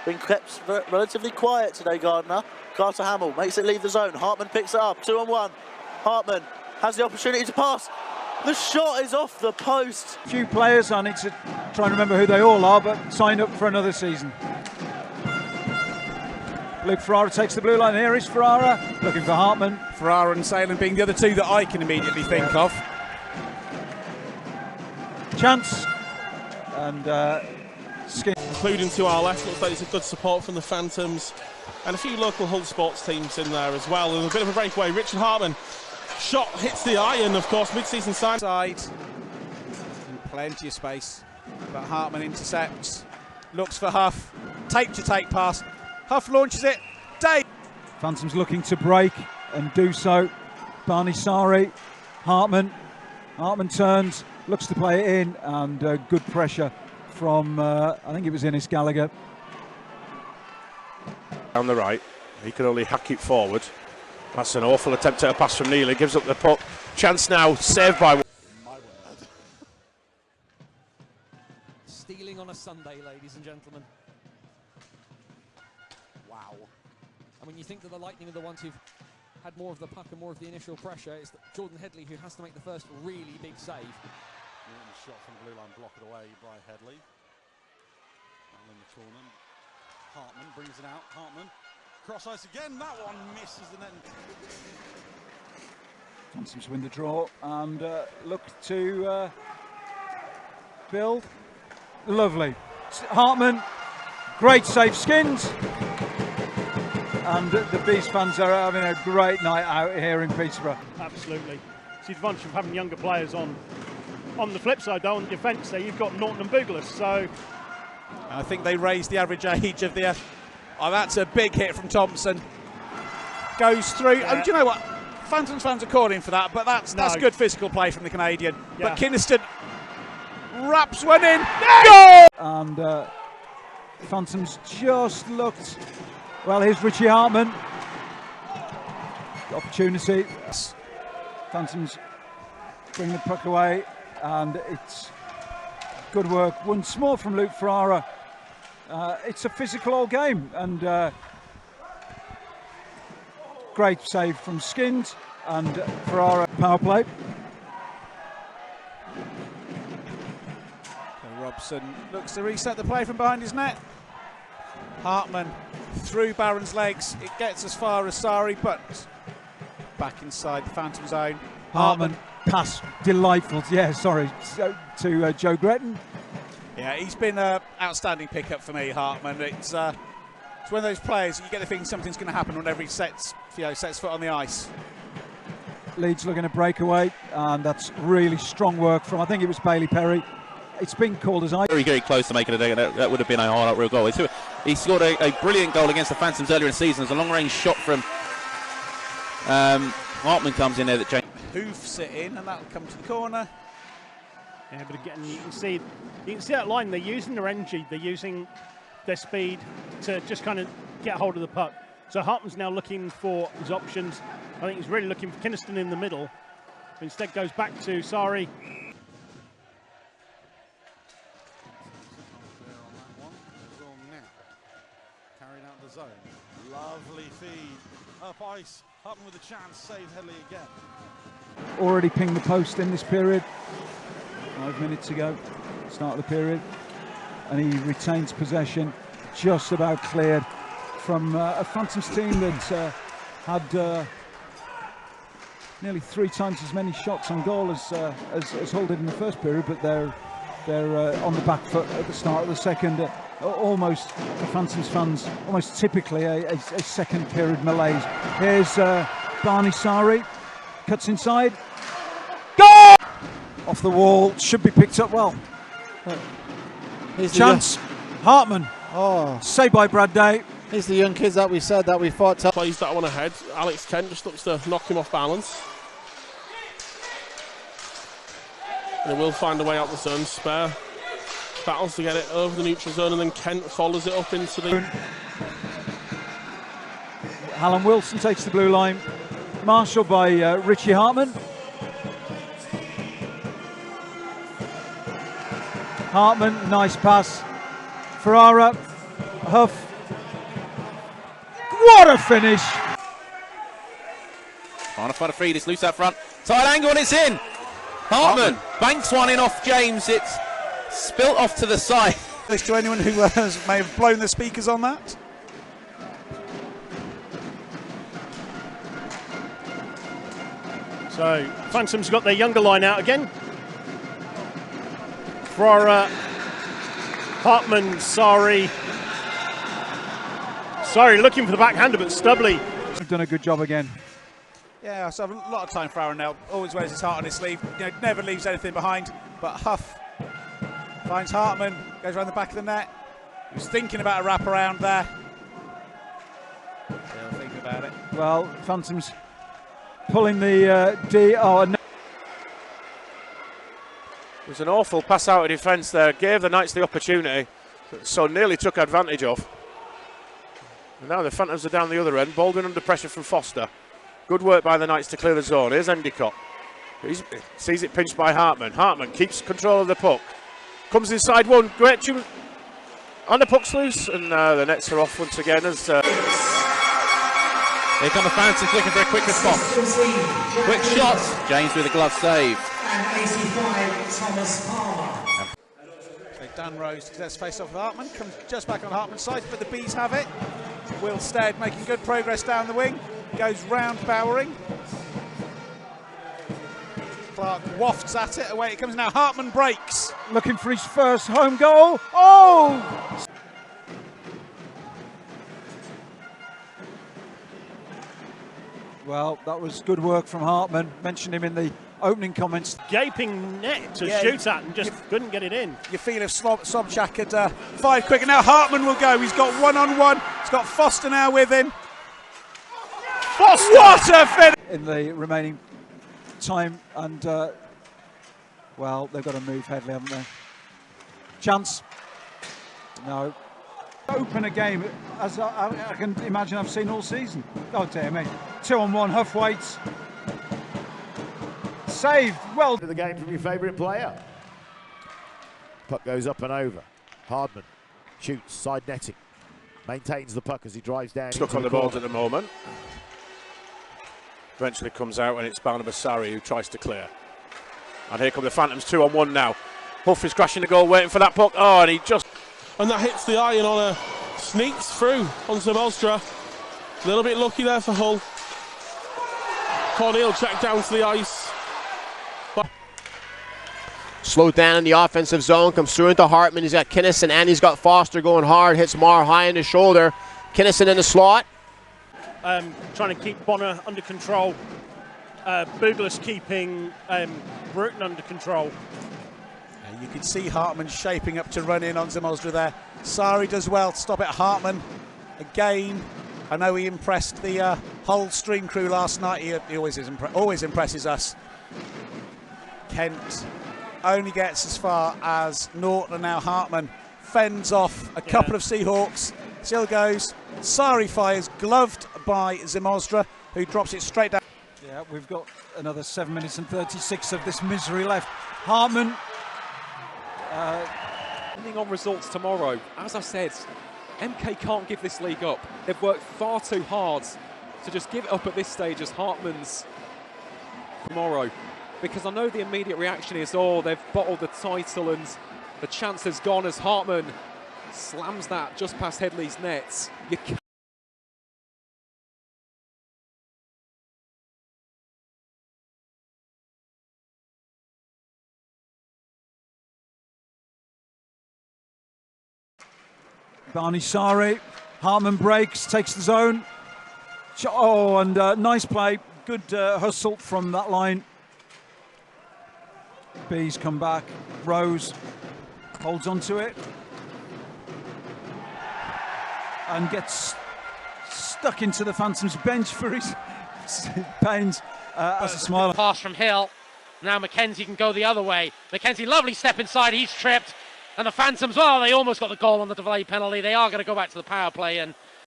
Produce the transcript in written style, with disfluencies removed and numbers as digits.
Been kept relatively quiet today, Gardner. Carter Hamill makes it leave the zone. Hartmann picks it up, 2-on-1. Hartmann has the opportunity to pass. The shot is off the post. A few players, I need to try and remember who they all are, but signed up for another season. Luke Ferrara takes the blue line. Here is Ferrara, looking for Hartmann. Ferrara and Salem being the other two that I can immediately think of. Chance. And Skin. Including to our left, looks like it's a good support from the Phantoms. And a few local Hull sports teams in there as well. And a bit of a breakaway. Richard Hartmann. Shot hits the iron, of course, mid-season sign. Side. Plenty of space. But Hartmann intercepts. Looks for Huff. Tape-to-tape pass. Huff launches it. Dave. Phantoms looking to break and do so. Barney Sari. Hartmann. Hartmann turns, looks to play it in, and good pressure from, I think it was Innes Gallagher. Down the right, he can only hack it forward. That's an awful attempt at a pass from NIHL. He gives up the puck. Chance now, saved by... Stealing on a Sunday, ladies and gentlemen. Wow. And when you think that the Lightning are the ones who've had more of the puck and more of the initial pressure, it's Jordan Headley who has to make the first really big save. Shot from the blue line, blocked away by Headley. Down in the corner. Hartmann brings it out. Hartmann, cross ice again. That one misses the net. Phantoms win the draw and look to build. Lovely. Hartmann, great save, Skins. And the Beast fans are having a great night out here in Peterborough. Absolutely. It's the advantage of having younger players on. On the flip side, though, on defence there, you've got Norton and Booglis, so... I think they raised the average age of the... Oh, that's a big hit from Thompson. Goes through. Yeah. Oh, do you know what? Phantoms fans are calling for that, but that's good physical play from the Canadian. Yeah. But Kynaston wraps one in. Goal! And Phantoms just looked... Well, here's Richie Hartmann. Opportunity. Phantoms bring the puck away, and it's good work once more from Luke Ferrara. It's a physical all game, and great save from Skins and Ferrara. Power play. Robson looks to reset the play from behind his net. Hartmann through Barron's legs. It gets as far as Sari, but back inside the Phantom zone. Hartmann pass, delightful. Yeah, sorry, to Joe Gretton. Yeah, he's been an outstanding pickup for me, Hartmann. It's one of those players you get the feeling something's going to happen whenever he sets foot on the ice. Leeds looking to break away, and that's really strong work from, I think it was Bailey Perry. It's been called as very, very close to making a dig. That would have been a hard-out real goal. He scored a brilliant goal against the Phantoms earlier in the season. There's a long-range shot from Hartmann comes in there that changed. Hoofs it in, and that'll come to the corner. Yeah, but again, you can see that line. They're using their energy, they're using their speed to just kind of get hold of the puck. So Hartmann's now looking for his options. I think he's really looking for Kynaston in the middle. But instead goes back to Sari. Carried out the zone. Lovely feed. Up ice. Hartmann with a chance. Save Headley again. Already pinged the post in this period. 5 minutes ago, start of the period. And he retains possession, just about cleared from a Phantoms team that had nearly 3 times as many shots on goal as Hull did in the first period, but they're on the back foot at the start of the second. Almost, the Phantoms fans, almost typically a second period malaise. Here's Barney Sari, cuts inside. Goal! Off the wall, should be picked up well. Chance, Hartmann. Oh, saved by Brad Day. Here's the young kids that we said that we fought. Plays that one ahead. Alex Kent just looks to knock him off balance. And he will find a way out the zone. Spare battles to get it over the neutral zone, and then Kent follows it up into the... Alan Wilson takes the blue line. Marshalled by Richie Hartmann. Hartmann, nice pass. Ferrara, Huff, What a finish! Trying to find a feed, it's loose out front. Tight angle and it's in! Hartmann banks one in off James, it's spilt off to the side. To anyone who may have blown the speakers on that. So Phantom's got their younger line out again. For Hartmann, Sorry looking for the backhander, but Stubley. They've done a good job again. Yeah, so a lot of time for Aaron now. Always wears his heart on his sleeve. You know, never leaves anything behind. But Huff finds Hartmann, goes around the back of the net. He was thinking about a wraparound there. Still thinking about it. Well, Phantom's pulling the D. Oh, no. It was an awful pass out of defence there. Gave the Knights the opportunity, so nearly took advantage of. And now the Phantoms are down the other end. Baldwin under pressure from Foster. Good work by the Knights to clear the zone. Here's Endicott. He sees it pinched by Hartmann. Hartmann keeps control of the puck. Comes inside one. Great tune. And the puck's loose. And the nets are off once again. As Here come the Phantoms looking for a quick response. Quick shot. James with a glove save. And 85, Thomas Palmer. So Dan Rose gets face off with Hartmann. Comes just back on Hartmann's side, but the Bees have it. Will Stead making good progress down the wing. Goes round Bowering. Clark wafts at it, away it comes now. Hartmann breaks. Looking for his first home goal. Oh! Well, that was good work from Hartmann. Mentioned him in the opening comments. Gaping net to shoot at and just couldn't get it in. You feel if Sobchak had fired quick, and now Hartmann will go. He's got one-on-one. He's got Foster now with him. Foster! What a finish! In the remaining time, and well, they've got to move Headley, haven't they? Chance. No. Open a game as I can imagine I've seen all season. Oh dear me. 2-on-1, Huff waits. Saved. Well. The game from your favourite player. Puck goes up and over. Hardman shoots, side netting. Maintains the puck as he drives down. Stuck on the boards at the moment. Eventually comes out and it's Barnabas Sarri who tries to clear. And here come the Phantoms 2-on-1 now. Huff is crashing the goal, waiting for that puck. Oh, and he just... And that hits the iron on a... Sneaks through on Zamostra. A little bit lucky there for Hull. Cornell checked down to the ice. Slowed down in the offensive zone, comes through into Hartmann. He's got Kinnison and he's got Foster going hard. Hits Marr high in the shoulder. Kinnison in the slot. Trying to keep Bonner under control. Booglis keeping Bruton under control. You can see Hartmann shaping up to run in on Zamostra there. Sari does well to stop it. Hartmann again. I know he impressed the whole stream crew last night. He always impresses us. Kent only gets as far as Norton, and now Hartmann fends off a couple of Seahawks. Still goes. Sari fires, gloved by Zamostra, who drops it straight down. Yeah, we've got another 7 minutes and 36 of this misery left. Hartmann. Depending on results tomorrow, as I said, MK can't give this league up. They've worked far too hard to just give it up at this stage as Hartmann's tomorrow. Because I know the immediate reaction is, oh, they've bottled the title and the chance has gone as Hartmann slams that just past Headley's nets. You can't. Barney Sari, Hartmann breaks, takes the zone. Oh, and nice play. Good hustle from that line. Bees come back. Rose holds onto it. And gets stuck into the Phantoms bench for his pains. As a smile. Pass from Hill. Now McKenzie can go the other way. McKenzie, lovely step inside. He's tripped. And the Phantoms, well, they almost got the goal on the delay penalty. They are going to go back to the power play, and